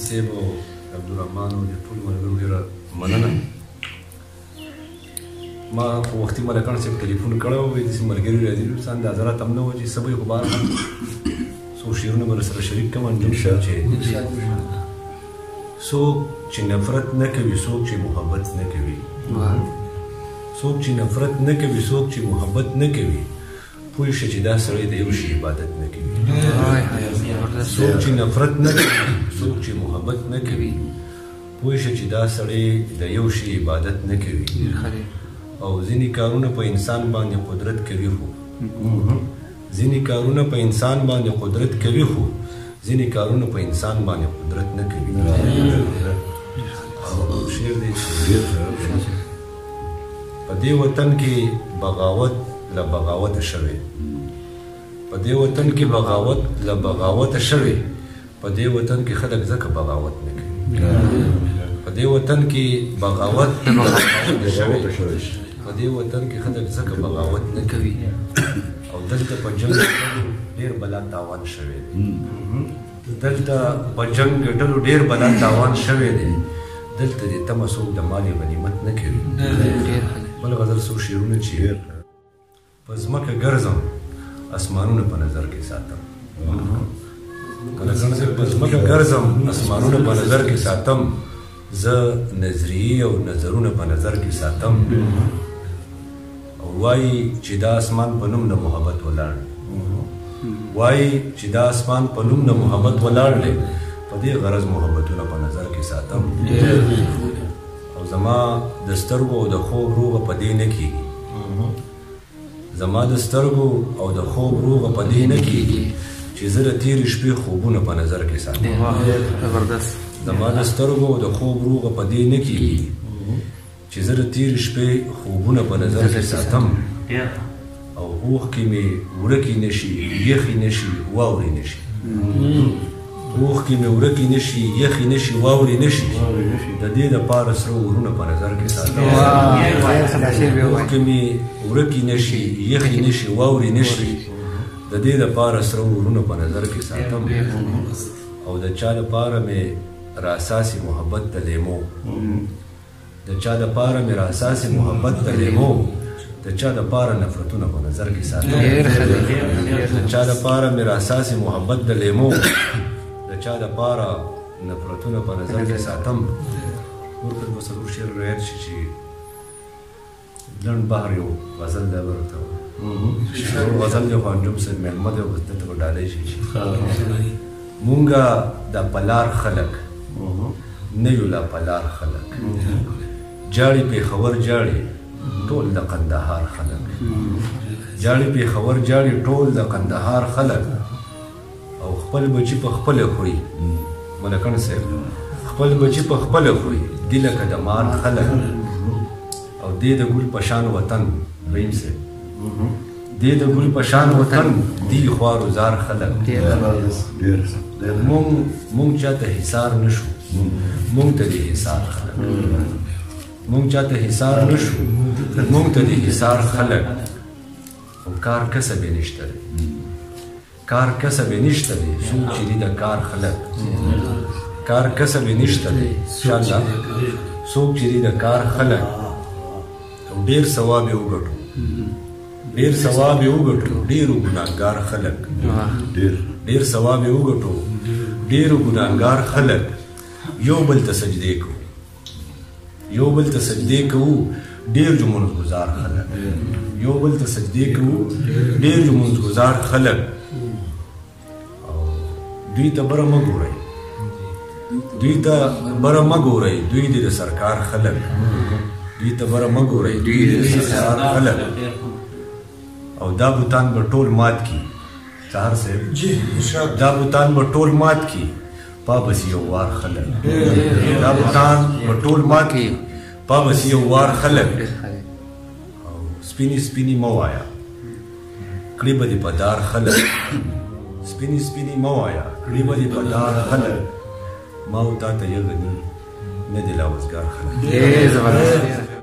صاحب او عبدالرحمن او د ټولو ملګرو ډېره مننه. ما خو وختي ملکان صاحب ټلیفون کړی و، وایي داسې ملګري راځي څه اندازه راته هم نه وه چې څه به یې خو بهرحال څو شعرونه به سره شریک کړم چې څوک چې نفرت نه کوي، څوک چې محبت نه کوي، څوک چې نفرت نه کوي، څوک چې محبت نه کوي، پوه شه چې دا سړی د یو شي عبادت نه کوي. څوک چې نفرت نه کوي، څوک چې محبت نه کوي، پوه شه چې دا سړی د یو شي عبادت نه کوي. او ځینې کارونه په انسان باندې قدرت کوي، خو ځینې کارونه په انسان باندې قدرت کوي، خو ځینې کارونه په انسان باندې قدرت نه کوي. شعر دی په دې وطن کې بغاوت له بغاوته شوی، په دې وطن کې بغاوت له بغاوته شوی، په دې وطن کې خلک ځکه بغاوت نه کوي. په دې وطن کې بغاوت له بغاوته شوی، په دې وطن کې خلک ځکه بغاوت نه کوي. او دلته په جنګ ډېر بلا تاوان شوی دی، دلته په جنګ ګټلو ډېر بلا تاوان شوی دی. دلته د تمه څوک د مال غنیمت نه کوي. بل غزل څو شعرونه چې په ځمکه ګرځم اسمانونه په نظر کې ساتم، کله څنګه په ځمکه ګرځم اسمانونه په نظر کې ساتم، زه نظریې او نظرونه په نظر کې ساتم. او وایي چې دا اسمان په نوم د محبت ولاړ، وایي چې دا اسمان په نوم د محبت ولاړ دی، په دې غرض محبتونه په نظر کې ساتم. او زما د سترګو او د خوب روغه په دې نه کېږي، زما د سترګو او د خوب روغه په دې نه کېږي چې زه د تېرې شپې خوبونه په نظر کې ساتم. زما د سترګو او د خوب روغه په دې نه کېږي چې زه د تېرې شپې خوبونه په نظر کې ساتم. او اوښکې مې ورکې نه شي، یخې نه شي، واورې نه شي، اوښکې مې ورکې نه شي، یخې نه شي، واورې نه شي، د دې دپاره سره ورونه په نظر کې ساتم. اوښکې مې ورکې نه شي، یخې نه شي، واورې نه شي، د دې دپاره سره ورونه په نظر کې ساتم. او د چا دپاره مې راساسي محبت د لیمو، د چا دپاره مې راساسي محبت د لیمو، د چا دپاره نفرتونه په نظر کې ساتم. د چا دپاره مې راساسي محبت د لیمو، د چا دپاره نفرتونه په نظر کې ساتم. ورته به څلور شعر روایت شي چې لنډ بحر یو غزل دی به ورته یو غزل دی خو انجم صاحب مېلمه دی او دلته به ډالۍ شي چې مونږه د پلار خلک نه یو لا پلار خلک، جاړي پېښور جاړي ټول د قندهار خلک، جاړي پېښور جاړي ټول د قندهار خلک. او خپل بچي په خپله خوري، ملکن صاحب خپل بچي په خپله خوري، دی لکه د مار خلک. او دی د ګل په شان وطن، رحیم صاحب دی د ګل په شان وطن، دی خوارو زار خلک. مونږ چاته حصار نشو، مونږ ته د حصار خلک، مونږ چاته حصار نشو، مونږ ته د حصار خلک. او کار کسب یې نشته دی، کار کسب یې نشته دی، څوک چې دي د کار خلک، کار کسب یې نشته دی انشاءالله، څوک چې دي د کار خلک. او ډېر ثواب یې وګټو، ډېر ثواب یې وګټو، ډېرو ګناهګار خلک، ډېر ثواب یې وګټو، ډېرو ګناهګار خلک. یو بل ته سجدې کوو، یو بل ته سجدې کوو، ډېر جمونځ ګزار خلک، یو بل ته سجدې کوو، ډېر جمونځ ګزار خلک. دوی ته بره مه ګورئ، دوی ته بره مه ګورئ، دوی دې د سرکار خلک، دوی ته بره مه ګورئ، دوی دې د سرکار خلک. او دا بوتان به ټول مات کی، سهار صاحب دا بوتان به ټول مات کی، پابس یو وار خلک، دا بوتان به ټول مات کی، پابس یو وار خلک. او سپینی سپینی مه وایه، کړي به دې په دار خلک، سپینی سپینی مه وایه، کړي به دې په دار خلک. ما او تا ته یې غني نه دي لا وزګار خلک.